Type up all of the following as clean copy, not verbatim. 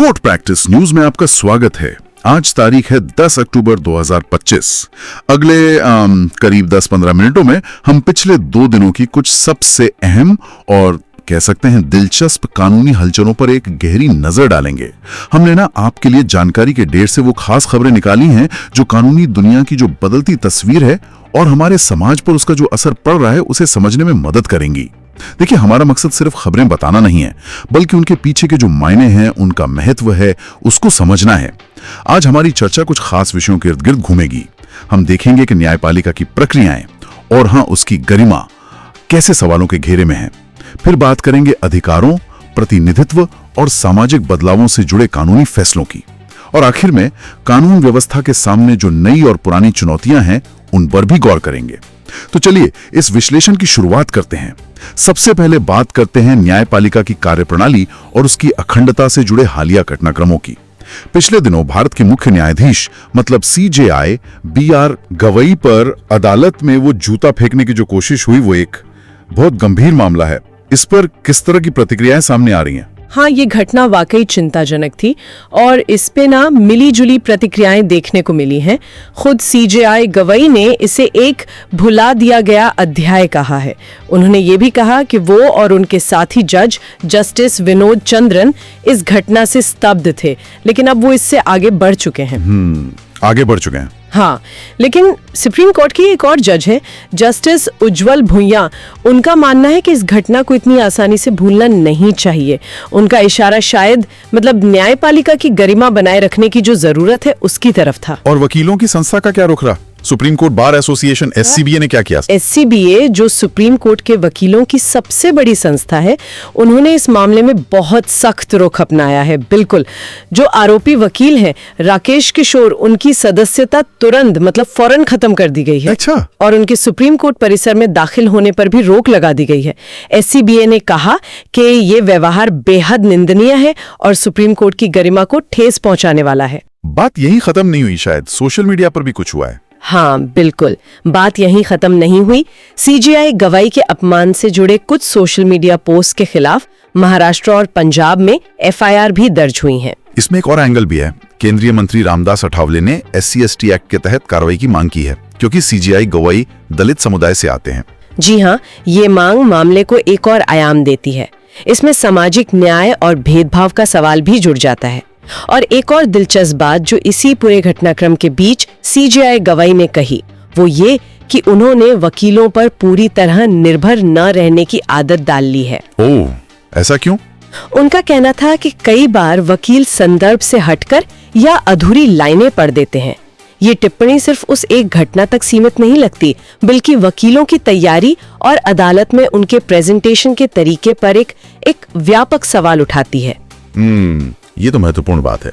Court practice news में आपका स्वागत है। आज तारीख है 10 अक्टूबर 2025। अगले करीब 10-15 मिनटों में हम पिछले 2 दिनों की कुछ सबसे अहम और कह सकते हैं दिलचस्प कानूनी हलचलों पर एक गहरी नजर डालेंगे। हमने ना आपके लिए जानकारी के ढेर से वो खास खबरें निकाली हैं जो कानूनी दुनिया की जो बदलती तस्वीर है और हमारे समाज पर उसका जो असर पड़ रहा है उसे समझने में मदद करेंगी। देखिए, हमारा मकसद सिर्फ खबरें बताना नहीं है, बल्कि उनके पीछे के जो मायने हैं, उनका महत्व है, उसको समझना है। आज हमारी चर्चा कुछ खास विषयों के इर्द गिर्द घूमेगी। हम देखेंगे कि न्यायपालिका की प्रक्रियाएं और हाँ, उसकी गरिमा कैसे सवालों के घेरे में है। फिर बात करेंगे अधिकारों, प्रतिनिधित्व और सामाजिक बदलावों से जुड़े कानूनी फैसलों की। और आखिर में कानून व्यवस्था के सामने जो नई और पुरानी चुनौतियां हैं, उन पर भी गौर करेंगे। तो चलिए इस विश्लेषण की शुरुआत करते हैं। सबसे पहले बात करते हैं न्यायपालिका की कार्यप्रणाली और उसकी अखंडता से जुड़े हालिया घटनाक्रमों की। पिछले दिनों भारत के मुख्य न्यायाधीश मतलब CJI BR गवई पर अदालत में वो जूता फेंकने की जो कोशिश हुई, वो एक बहुत गंभीर मामला है। इस पर किस तरह की प्रतिक्रियाएं सामने आ रही हैं? हाँ, ये घटना वाकई चिंताजनक थी और इस पे ना मिली जुली प्रतिक्रियाएं देखने को मिली हैं। खुद CJI गवई ने इसे एक भुला दिया गया अध्याय कहा है। उन्होंने ये भी कहा कि वो और उनके साथी जज जस्टिस विनोद चंद्रन इस घटना से स्तब्ध थे, लेकिन अब वो इससे आगे बढ़ चुके हैं। आगे बढ़ चुके हैं। हाँ, लेकिन सुप्रीम कोर्ट की एक और जज है जस्टिस उज्जवल भुइयां। उनका मानना है कि इस घटना को इतनी आसानी से भूलना नहीं चाहिए। उनका इशारा शायद न्यायपालिका की गरिमा बनाए रखने की जो जरूरत है उसकी तरफ था। और वकीलों की संस्था का क्या रुख रहा? Supreme court bar association SCBA ने क्या किया? SCBA जो सुप्रीम कोर्ट के वकीलों की सबसे बड़ी संस्था है, उन्होंने इस मामले में बहुत सख्त रुख अपनाया है। बिल्कुल, जो आरोपी वकील हैं राकेश किशोर, उनकी सदस्यता तुरंत फौरन खत्म कर दी गई है। अच्छा। और उनके सुप्रीम कोर्ट परिसर में दाखिल होने पर भी रोक लगा दी गई है। SCBA ने कहा कि ये व्यवहार बेहद निंदनीय है और सुप्रीम कोर्ट की गरिमा को ठेस पहुंचाने वाला है। बात यही खत्म नहीं हुई, शायद सोशल मीडिया पर भी कुछ हुआ है। हाँ बिल्कुल, बात यहीं खत्म नहीं हुई। CJI गवाई के अपमान से जुड़े कुछ सोशल मीडिया पोस्ट के खिलाफ महाराष्ट्र और पंजाब में FIR भी दर्ज हुई हैं। इसमें एक और एंगल भी है। केंद्रीय मंत्री रामदास अठावले ने SC/ST एक्ट के तहत कार्रवाई की मांग की है, क्योंकि CJI गवाई दलित समुदाय से आते हैं। जी हाँ, ये मांग मामले को एक और आयाम देती है। इसमें सामाजिक न्याय और भेदभाव का सवाल भी जुड़ जाता है। और एक और दिलचस्प बात जो इसी पूरे घटनाक्रम के बीच CJI गवाई ने कही, वो ये कि उन्होंने वकीलों पर पूरी तरह निर्भर न रहने की आदत डाल ली है। ओह, ऐसा क्यों? उनका कहना था कि कई बार वकील संदर्भ से हटकर या अधूरी लाइनें पढ़ देते हैं। ये टिप्पणी सिर्फ उस एक घटना तक सीमित नहीं लगती, बल्कि वकीलों की तैयारी और अदालत में उनके प्रेजेंटेशन के तरीके पर एक व्यापक सवाल उठाती है। ये तो महत्वपूर्ण बात है।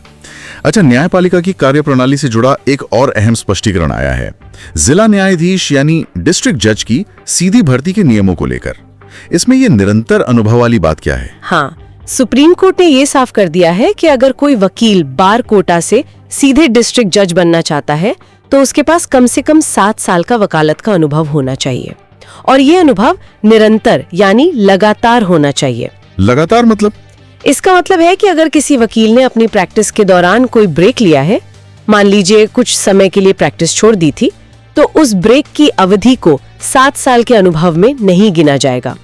अच्छा, न्यायपालिका की कार्यप्रणाली से जुड़ा एक और अहम स्पष्टीकरण आया है जिला न्यायाधीश यानी डिस्ट्रिक्ट जज की सीधी भर्ती के नियमों को लेकर। इसमें ये निरंतर अनुभव वाली बात क्या है? हाँ, सुप्रीम कोर्ट ने ये साफ कर दिया है कि अगर कोई वकील बार कोटा से सीधे डिस्ट्रिक्ट जज बनना चाहता है तो उसके पास कम से कम 7 साल का वकालत का अनुभव होना चाहिए, और ये अनुभव निरंतर यानी लगातार होना चाहिए। लगातार मतलब? इसका मतलब है कि अगर किसी वकील ने अपनी प्रैक्टिस के दौरान कोई ब्रेक लिया है, मान लीजिए कुछ समय के लिए प्रैक्टिस छोड़ दी थी, तो उस ब्रेक की अवधि को 7 साल के अनुभव में नहीं गिना जाएगा।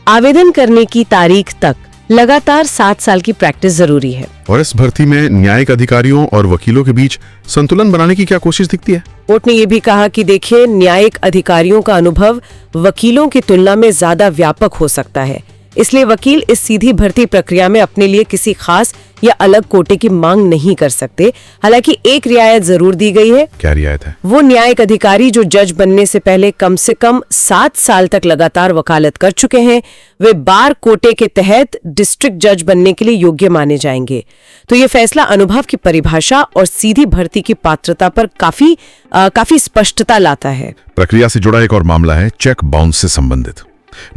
आवेदन करने की तारीख तक लगातार 7 साल की प्रैक्टिस जरूरी है। और इस भर्ती में न्यायिक अधिकारियों और वकीलों के बीच संतुलन बनाने की क्या कोशिश दिखती है? कोर्ट ने यह भी कहा कि देखिए, न्यायिक अधिकारियों का अनुभव वकीलों की तुलना में ज्यादा व्यापक हो सकता है, इसलिए वकील इस सीधी भर्ती प्रक्रिया में अपने लिए किसी खास या अलग कोटे की मांग नहीं कर सकते। हालांकि एक रियायत जरूर दी गई है। क्या रियायत है? वो न्यायिक अधिकारी जो जज बनने से पहले कम से कम 7 साल तक लगातार वकालत कर चुके हैं, वे बार कोटे के तहत डिस्ट्रिक्ट जज बनने के लिए योग्य माने जाएंगे। तो ये फैसला अनुभव की परिभाषा और सीधी भर्ती की पात्रता पर काफी स्पष्टता लाता है। प्रक्रिया से जुड़ा एक और मामला है चेक बाउंस से संबंधित।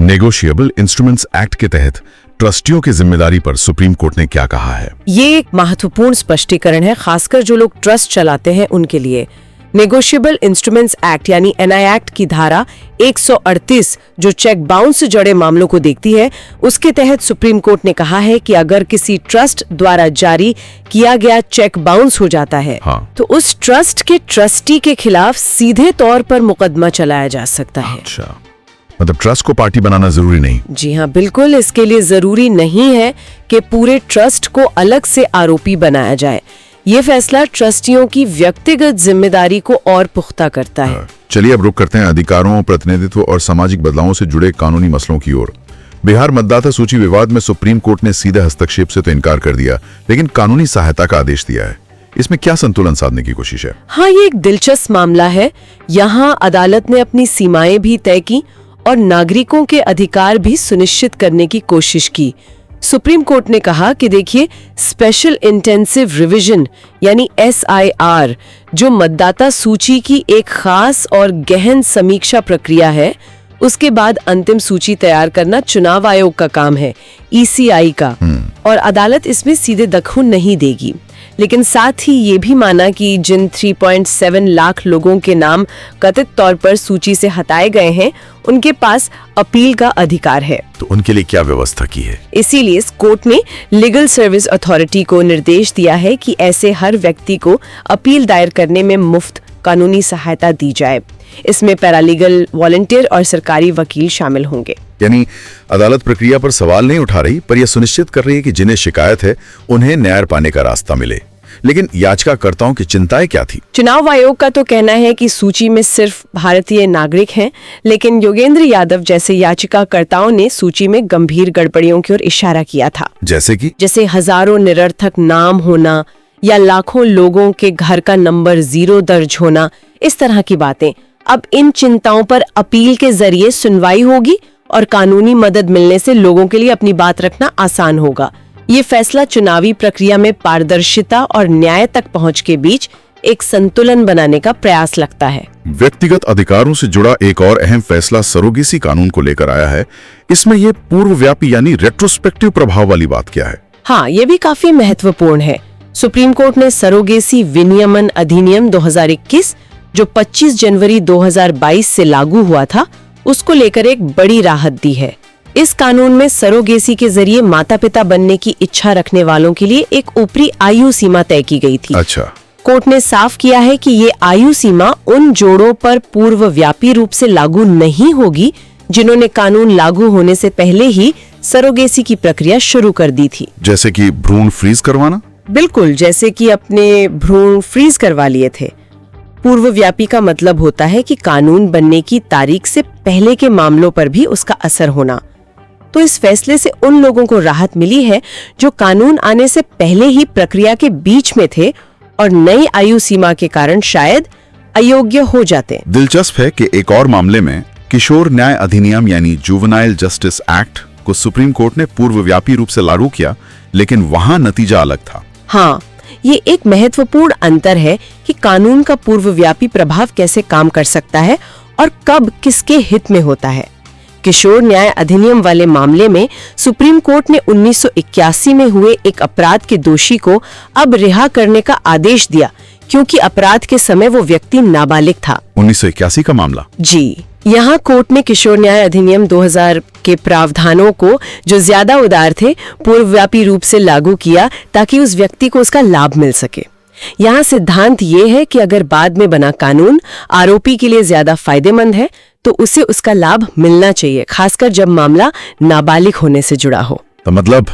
नेगोशिएबल इंस्ट्रूमेंट्स एक्ट के तहत ट्रस्टियों की जिम्मेदारी पर सुप्रीम कोर्ट ने क्या कहा है? ये एक महत्वपूर्ण स्पष्टीकरण है, खासकर जो लोग ट्रस्ट चलाते हैं उनके लिए। नेगोशिएबल इंस्ट्रूमेंट्स एक्ट यानी एनआई एक्ट की धारा 138 जो चेक बाउंस से जुड़े मामलों को देखती है, उसके तहत सुप्रीम कोर्ट ने कहा है कि अगर किसी ट्रस्ट द्वारा जारी किया गया चेक बाउंस हो जाता है, तो उस ट्रस्ट के ट्रस्टी के खिलाफ सीधे तौर पर मुकदमा चलाया जा सकता है। अच्छा, मतलब ट्रस्ट को पार्टी बनाना जरूरी नहीं? जी हाँ, बिल्कुल। इसके लिए जरूरी नहीं है कि पूरे ट्रस्ट को अलग से आरोपी बनाया जाए। ये फैसला ट्रस्टियों की व्यक्तिगत जिम्मेदारी को और पुख्ता करता है। चलिए अब रुक करते हैं अधिकारों, प्रतिनिधित्व और सामाजिक बदलावों से जुड़े कानूनी मसलों की ओर। बिहार मतदाता सूची विवाद में सुप्रीम कोर्ट ने सीधे हस्तक्षेप से तो इनकार कर दिया, लेकिन कानूनी सहायता का आदेश दिया है। इसमें क्या संतुलन साधने की कोशिश है? हाँ, ये एक दिलचस्प मामला है। यहाँ अदालत ने अपनी सीमाएं भी तय की और नागरिकों के अधिकार भी सुनिश्चित करने की कोशिश की। सुप्रीम कोर्ट ने कहा कि देखिए, स्पेशल इंटेंसिव रिवीजन यानी SIR जो मतदाता सूची की एक खास और गहन समीक्षा प्रक्रिया है, उसके बाद अंतिम सूची तैयार करना चुनाव आयोग का काम है, ECI का, और अदालत इसमें सीधे दखल नहीं देगी। लेकिन साथ ही ये भी माना कि जिन 3.7 लाख लोगों के नाम कथित तौर पर सूची से हटाए गए हैं, उनके पास अपील का अधिकार है। तो उनके लिए क्या व्यवस्था की है? इसीलिए कोर्ट ने लीगल सर्विस अथॉरिटी को निर्देश दिया है कि ऐसे हर व्यक्ति को अपील दायर करने में मुफ्त कानूनी सहायता दी जाए। इसमें पैरालीगल, वॉलंटियर और सरकारी वकील शामिल होंगे। यानी अदालत प्रक्रिया पर सवाल नहीं उठा रही, पर यह सुनिश्चित कर रही है कि जिन्हें शिकायत है उन्हें न्याय पाने का रास्ता मिले। लेकिन याचिकाकर्ताओं की चिंताएं क्या थी? चुनाव आयोग का तो कहना है कि सूची में सिर्फ भारतीय नागरिक हैं, लेकिन योगेंद्र यादव जैसे याचिकाकर्ताओं ने सूची में गंभीर गड़बड़ियों की ओर इशारा किया था। जैसे हजारों निरर्थक नाम होना या लाखों लोगों के घर का नंबर 0 दर्ज होना, इस तरह की बातें। अब इन चिंताओं पर अपील के जरिए सुनवाई होगी और कानूनी मदद मिलने से लोगों के लिए अपनी बात रखना आसान होगा। ये फैसला चुनावी प्रक्रिया में पारदर्शिता और न्याय तक पहुंच के बीच एक संतुलन बनाने का प्रयास लगता है। व्यक्तिगत अधिकारों से जुड़ा एक और अहम फैसला सरोगेसी कानून को लेकर आया है। इसमें ये पूर्वव्यापी यानी रेट्रोस्पेक्टिव प्रभाव वाली बात क्या है? हाँ, ये भी काफी महत्वपूर्ण है। सुप्रीम कोर्ट ने सरोगेसी विनियमन अधिनियम 2021 जो 25 जनवरी 2022 से लागू हुआ था, उसको लेकर एक बड़ी राहत दी है। इस कानून में सरोगेसी के जरिए माता पिता बनने की इच्छा रखने वालों के लिए एक ऊपरी आयु सीमा तय की गई थी। अच्छा। कोर्ट ने साफ किया है कि ये आयु सीमा उन जोड़ों पर पूर्वव्यापी रूप से लागू नहीं होगी जिन्होंने कानून लागू होने से पहले ही सरोगेसी की प्रक्रिया शुरू कर दी थी। जैसे कि भ्रूण फ्रीज करवाना? बिल्कुल, जैसे कि अपने भ्रूण फ्रीज करवा लिए थे। पूर्वव्यापी का मतलब होता है कि कानून बनने की तारीख से पहले के मामलों पर भी उसका असर होना। तो इस फैसले से उन लोगों को राहत मिली है जो कानून आने से पहले ही प्रक्रिया के बीच में थे और नई आयु सीमा के कारण शायद अयोग्य हो जाते। दिलचस्प है कि एक और मामले में किशोर न्याय अधिनियम यानी जुवेनाइल जस्टिस एक्ट को सुप्रीम कोर्ट ने पूर्वव्यापी रूप से लागू किया, लेकिन वहां नतीजा अलग था। हाँ, ये एक महत्वपूर्ण अंतर है कि कानून का पूर्वव्यापी प्रभाव कैसे काम कर सकता है और कब किसके हित में होता है। किशोर न्याय अधिनियम वाले मामले में सुप्रीम कोर्ट ने 1981 में हुए एक अपराध के दोषी को अब रिहा करने का आदेश दिया, क्योंकि अपराध के समय वो व्यक्ति नाबालिग था। 1981 का मामला? जी, यहाँ कोर्ट ने किशोर न्याय अधिनियम 2000 के प्रावधानों को, जो ज्यादा उदार थे, पूर्वव्यापी रूप से लागू किया ताकि उस व्यक्ति को उसका लाभ मिल सके। यहाँ सिद्धांत ये है कि अगर बाद में बना कानून आरोपी के लिए ज्यादा फायदेमंद है तो उसे उसका लाभ मिलना चाहिए, खासकर जब मामला नाबालिग होने से जुड़ा हो। तो मतलब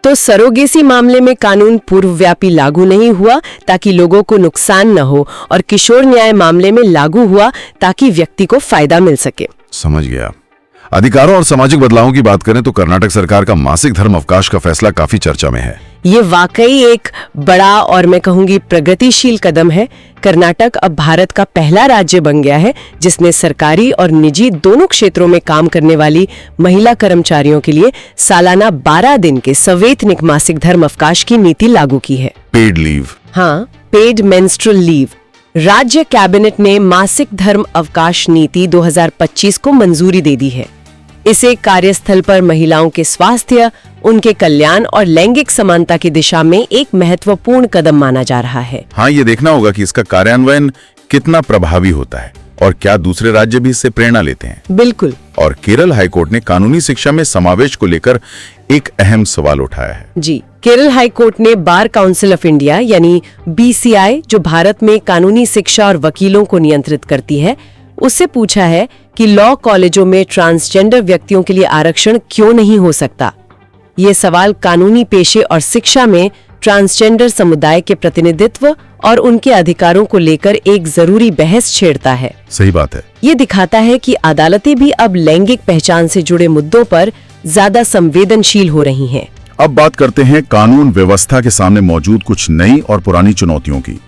तो सरोगेसी मामले में कानून पूर्वव्यापी लागू नहीं हुआ ताकि लोगों को नुकसान न हो, और किशोर न्याय मामले में लागू हुआ ताकि व्यक्ति को फायदा मिल सके। समझ गया। अधिकारों और सामाजिक बदलावों की बात करें तो कर्नाटक सरकार का मासिक धर्म अवकाश का फैसला काफी चर्चा में है। ये वाकई एक बड़ा और मैं कहूंगी प्रगतिशील कदम है। कर्नाटक अब भारत का पहला राज्य बन गया है जिसने सरकारी और निजी दोनों क्षेत्रों में काम करने वाली महिला कर्मचारियों के लिए सालाना 12 दिन के सवैतनिक मासिक धर्म अवकाश की नीति लागू की है। Paid leave? हाँ, पेड मेंस्ट्रुअल लीव। राज्य कैबिनेट ने मासिक धर्म अवकाश नीति 2025 को मंजूरी दे दी है। इसे कार्यस्थल पर महिलाओं के स्वास्थ्य, उनके कल्याण और लैंगिक समानता की दिशा में एक महत्वपूर्ण कदम माना जा रहा है। हाँ, ये देखना होगा कि इसका कार्यान्वयन कितना प्रभावी होता है और क्या दूसरे राज्य भी इससे प्रेरणा लेते हैं? बिल्कुल। और केरल हाईकोर्ट ने कानूनी शिक्षा में समावेश को लेकर एक अहम सवाल उठाया है। जी, केरल हाई कोर्ट ने बार काउंसिल ऑफ इंडिया यानी BCI, जो भारत में कानूनी शिक्षा और वकीलों को नियंत्रित करती है, उससे पूछा है कि लॉ कॉलेजों में ट्रांसजेंडर व्यक्तियों के लिए आरक्षण क्यों नहीं हो सकता। ये सवाल कानूनी पेशे और शिक्षा में ट्रांसजेंडर समुदाय के प्रतिनिधित्व और उनके अधिकारों को लेकर एक जरूरी बहस छेड़ता है। सही बात है। ये दिखाता है कि अदालतें भी अब लैंगिक पहचान से जुड़े मुद्दों पर ज्यादा संवेदनशील हो रही हैं। अब बात करते हैं कानून व्यवस्था के सामने मौजूद कुछ नई और पुरानी चुनौतियों की।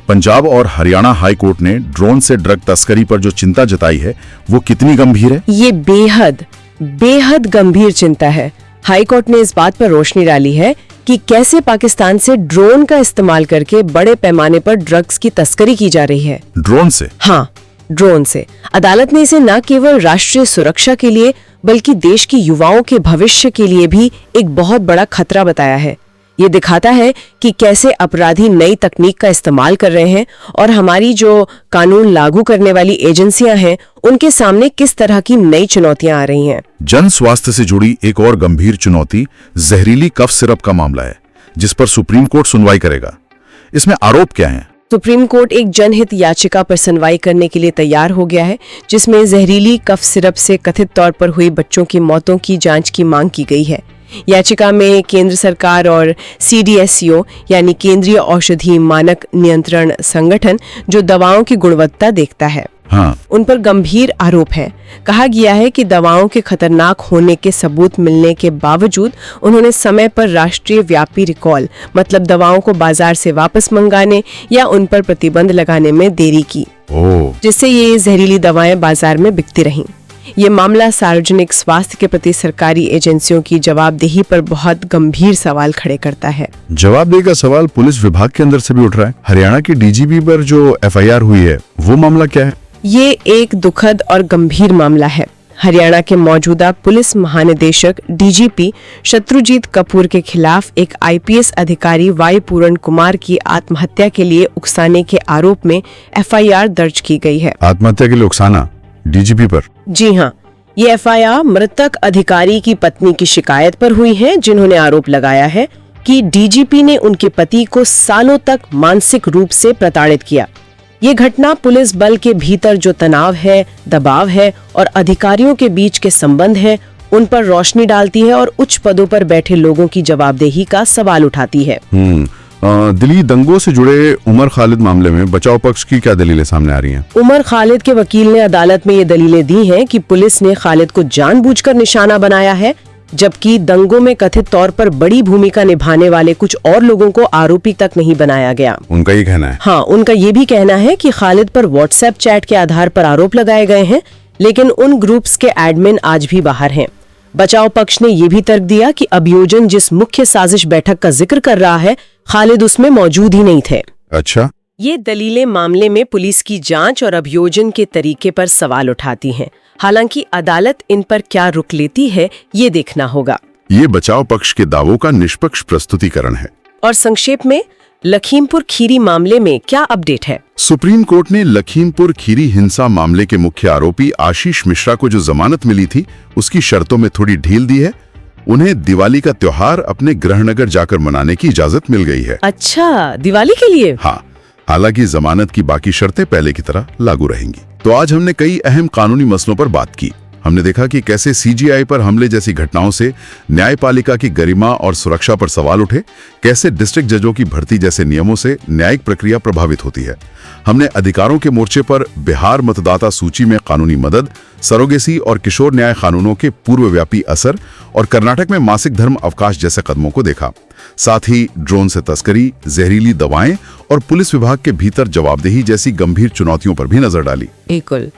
पंजाब और हरियाणा हाई कोर्ट ने ड्रोन से ड्रग तस्करी पर जो चिंता जताई है, वो कितनी गंभीर है? ये बेहद गंभीर चिंता है। हाई कोर्ट ने इस बात पर रोशनी डाली है कि कैसे पाकिस्तान से ड्रोन का इस्तेमाल करके बड़े पैमाने पर ड्रग्स की तस्करी की जा रही है। ड्रोन से? हाँ, ड्रोन से। अदालत ने इसे न केवल राष्ट्रीय सुरक्षा के लिए बल्कि देश की युवाओं के भविष्य के लिए भी एक बहुत बड़ा खतरा बताया है। ये दिखाता है कि कैसे अपराधी नई तकनीक का इस्तेमाल कर रहे हैं और हमारी जो कानून लागू करने वाली एजेंसियां हैं, उनके सामने किस तरह की नई चुनौतियां आ रही हैं। जन स्वास्थ्य से जुड़ी एक और गंभीर चुनौती जहरीली कफ सिरप का मामला है, जिस पर सुप्रीम कोर्ट सुनवाई करेगा। इसमें आरोप क्या हैं? सुप्रीम कोर्ट एक जनहित याचिका पर सुनवाई करने के लिए तैयार हो गया है, जिसमें जहरीली कफ सिरप से कथित तौर पर हुई बच्चों की मौतों की जांच की मांग की गई है। याचिका में केंद्र सरकार और CDSCO यानी केंद्रीय औषधि मानक नियंत्रण संगठन, जो दवाओं की गुणवत्ता देखता है, उन पर गंभीर आरोप है। कहा गया है कि दवाओं के खतरनाक होने के सबूत मिलने के बावजूद उन्होंने समय पर राष्ट्रीय व्यापी रिकॉल, मतलब दवाओं को बाजार से वापस मंगाने या उन पर प्रतिबंध लगाने में देरी की, जिससे ये जहरीली दवाएं बाजार में बिकती रहीं। ये मामला सार्वजनिक स्वास्थ्य के प्रति सरकारी एजेंसियों की जवाबदेही पर बहुत गंभीर सवाल खड़े करता है। जवाबदेही का सवाल पुलिस विभाग के अंदर से भी उठ रहा है। हरियाणा की DGP पर जो FIR हुई है, वो मामला क्या है? ये एक दुखद और गंभीर मामला है। हरियाणा के मौजूदा पुलिस महानिदेशक DGP शत्रुजीत कपूर के खिलाफ एक IPS अधिकारी वाई पूरण कुमार की आत्महत्या के लिए उकसाने के आरोप में FIR दर्ज की गई है। आत्महत्या के लिए उकसाना DGP पर? जी हाँ, ये FIR मृतक अधिकारी की पत्नी की शिकायत पर हुई है, जिन्होंने आरोप लगाया है कि DGP ने उनके पति को सालों तक मानसिक रूप से प्रताड़ित किया। ये घटना पुलिस बल के भीतर जो तनाव है, दबाव है और अधिकारियों के बीच के संबंध है, उन पर रोशनी डालती है और उच्च पदों पर बैठे लोगों की जवाबदेही का सवाल उठाती है। दिल्ली दंगों से जुड़े उमर खालिद मामले में बचाव पक्ष की क्या दलीलें सामने आ रही हैं? उमर खालिद के वकील ने अदालत में ये दलीलें दी हैं कि पुलिस ने खालिद को जानबूझकर निशाना बनाया है, जबकि दंगों में कथित तौर पर बड़ी भूमिका निभाने वाले कुछ और लोगों को आरोपी तक नहीं बनाया गया। उनका ये कहना है? हाँ, उनका ये भी कहना है कि खालिद पर व्हाट्सएप चैट के आधार पर आरोप लगाए गए हैं, लेकिन उन ग्रुप्स के एडमिन आज भी बाहर हैं। बचाव पक्ष ने ये भी तर्क दिया कि अभियोजन जिस मुख्य साजिश बैठक का जिक्र कर रहा है, खालिद उसमें मौजूद ही नहीं थे। अच्छा। ये दलीलें मामले में पुलिस की जांच और अभियोजन के तरीके पर सवाल उठाती हैं। हालांकि अदालत इन पर क्या रुख लेती है, ये देखना होगा। ये बचाव पक्ष के दावों का निष्पक्ष प्रस्तुतिकरण है। और संक्षेप में लखीमपुर खीरी मामले में क्या अपडेट है? सुप्रीम कोर्ट ने लखीमपुर खीरी हिंसा मामले के मुख्य आरोपी आशीष मिश्रा को जो जमानत मिली थी, उसकी शर्तों में थोड़ी ढील दी है। उन्हें दिवाली का त्योहार अपने गृहनगर जाकर मनाने की इजाजत मिल गई है। अच्छा, दिवाली के लिए? हाँ, हालांकि जमानत की बाकी शर्तें पहले की तरह लागू रहेंगी। तो आज हमने कई अहम कानूनी मसलों पर बात की। हमने देखा कि कैसे CGI पर हमले जैसी घटनाओं से न्यायपालिका की गरिमा और सुरक्षा पर सवाल उठे, कैसे डिस्ट्रिक्ट जजों की भर्ती जैसे नियमों से न्यायिक प्रक्रिया प्रभावित होती है। हमने अधिकारों के मोर्चे पर बिहार मतदाता सूची में कानूनी मदद, सरोगेसी और किशोर न्याय कानूनों के पूर्वव्यापी असर और कर्नाटक में मासिक धर्म अवकाश जैसे कदमों को देखा। साथ ही ड्रोन से तस्करी, जहरीली दवाएं और पुलिस विभाग के भीतर जवाबदेही जैसी गंभीर चुनौतियों पर भी नजर डाली। बिल्कुल,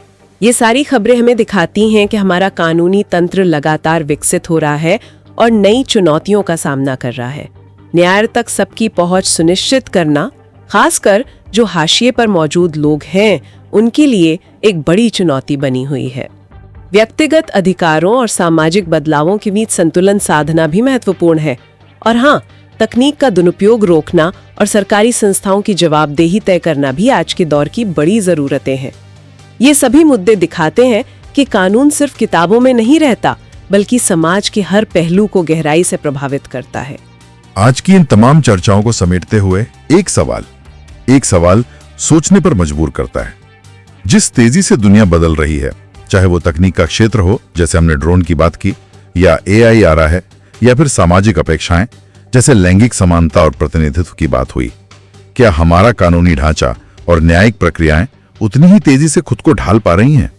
ये सारी खबरें हमें दिखाती हैं कि हमारा कानूनी तंत्र लगातार विकसित हो रहा है और नई चुनौतियों का सामना कर रहा है। न्याय तक सबकी पहुंच सुनिश्चित करना, खासकर जो हाशिए पर मौजूद लोग हैं, उनके लिए एक बड़ी चुनौती बनी हुई है। व्यक्तिगत अधिकारों और सामाजिक बदलावों के बीच संतुलन साधना भी महत्वपूर्ण है। और हाँ, तकनीक का दुरुपयोग रोकना और सरकारी संस्थाओं की जवाबदेही तय करना भी आज के दौर की बड़ी जरूरतें हैं। ये सभी मुद्दे दिखाते हैं कि कानून सिर्फ किताबों में नहीं रहता, बल्कि समाज के हर पहलू को गहराई से प्रभावित करता है। आज की इन तमाम चर्चाओं को समेटते हुए एक सवाल सोचने पर मजबूर करता है। जिस तेजी से दुनिया बदल रही है, चाहे वो तकनीक का क्षेत्र हो, जैसे हमने ड्रोन की बात की, या एआई आ रहा है, या फिर सामाजिक अपेक्षाएं, जैसे लैंगिक समानता और प्रतिनिधित्व की बात हुई, क्या हमारा कानूनी ढांचा और न्यायिक प्रक्रियाएं उतनी ही तेजी से खुद को ढाल पा रही हैं?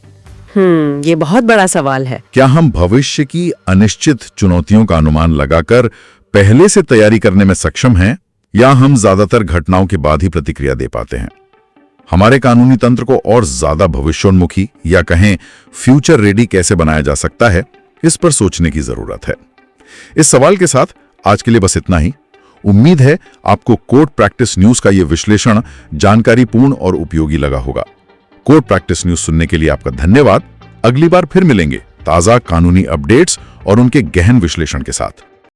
ये बहुत बड़ा सवाल है। क्या हम भविष्य की अनिश्चित चुनौतियों का अनुमान लगाकर पहले से तैयारी करने में सक्षम हैं, या हम ज्यादातर घटनाओं के बाद ही प्रतिक्रिया दे पाते हैं? हमारे कानूनी तंत्र को और ज्यादा भविष्योन्मुखी या कहें फ्यूचर रेडी कैसे बनाया जा सकता है, इस पर सोचने की जरूरत है। इस सवाल के साथ आज के लिए बस इतना ही। उम्मीद है आपको कोर्ट प्रैक्टिस न्यूज का यह विश्लेषण जानकारीपूर्ण और उपयोगी लगा होगा। कोर्ट प्रैक्टिस न्यूज सुनने के लिए आपका धन्यवाद। अगली बार फिर मिलेंगे ताजा कानूनी अपडेट्स और उनके गहन विश्लेषण के साथ।